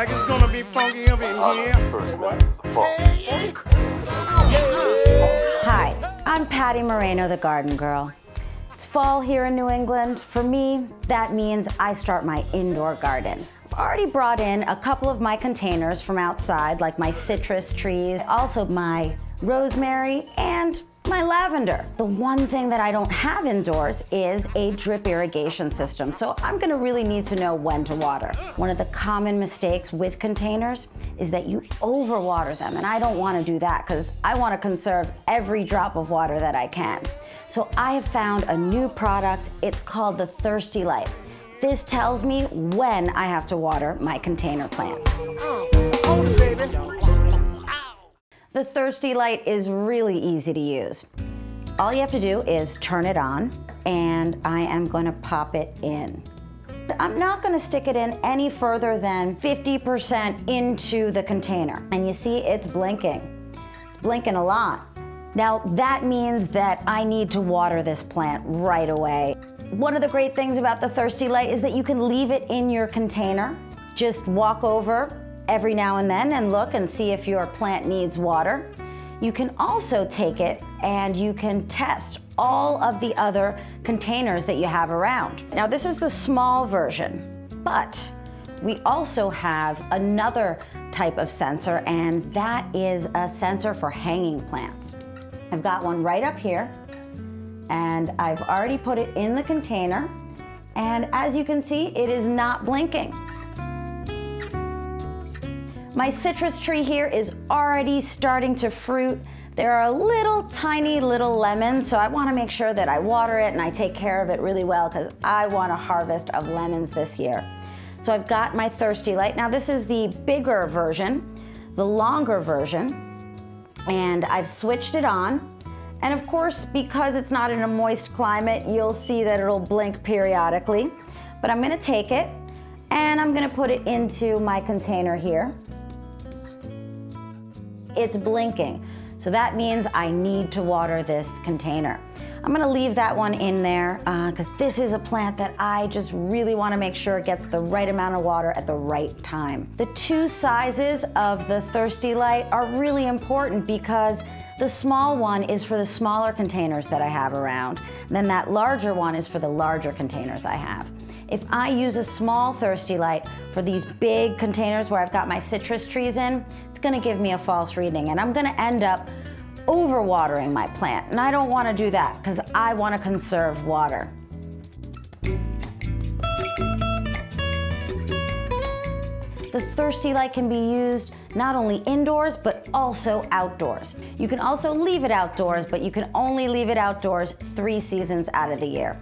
like it's gonna be funky up in here. Say what? Hi, I'm Patty Moreno, the Garden Girl. It's fall here in New England. For me, that means I start my indoor garden. I've already brought in a couple of my containers from outside, like my citrus trees, also my rosemary and my lavender. The one thing that I don't have indoors is a drip irrigation system, so I'm gonna really need to know when to water. One of the common mistakes with containers is that you overwater them, and I don't wanna do that because I wanna conserve every drop of water that I can. So I have found a new product. It's called the Thirsty Light. This tells me when I have to water my container plants. The Thirsty Light is really easy to use. All you have to do is turn it on, and I am going to pop it in. I'm not going to stick it in any further than 50% into the container. And you see it's blinking. It's blinking a lot. Now that means that I need to water this plant right away. One of the great things about the Thirsty Light is that you can leave it in your container. Just walk over every now and then and look and see if your plant needs water. You can also take it and you can test all of the other containers that you have around. Now this is the small version, but we also have another type of sensor, and that is a sensor for hanging plants. I've got one right up here, and I've already put it in the container, and as you can see, it is not blinking. My citrus tree here is already starting to fruit. There are little tiny little lemons, so I want to make sure that I water it and I take care of it really well because I want a harvest of lemons this year. So I've got my Thirsty Light. Now this is the bigger version, the longer version, and I've switched it on. And of course, because it's not in a moist climate, you'll see that it'll blink periodically. But I'm going to take it and I'm going to put it into my container here. It's blinking, so that means I need to water this container. I'm gonna leave that one in there because this is a plant that I just really wanna make sure it gets the right amount of water at the right time. The two sizes of the Thirsty Light are really important because the small one is for the smaller containers that I have around, and then that larger one is for the larger containers I have. If I use a small Thirsty Light for these big containers where I've got my citrus trees in, it's gonna give me a false reading, and I'm gonna end up overwatering my plant. And I don't wanna do that because I wanna conserve water. The Thirsty Light can be used not only indoors, but also outdoors. You can also leave it outdoors, but you can only leave it outdoors 3 seasons out of the year.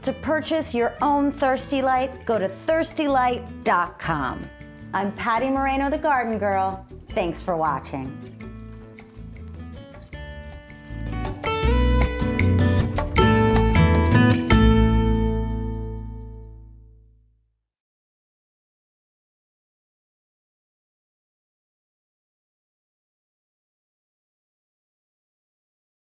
To purchase your own Thirsty Light, go to thirstylight.com. I'm Patty Moreno, the Garden Girl. Thanks for watching.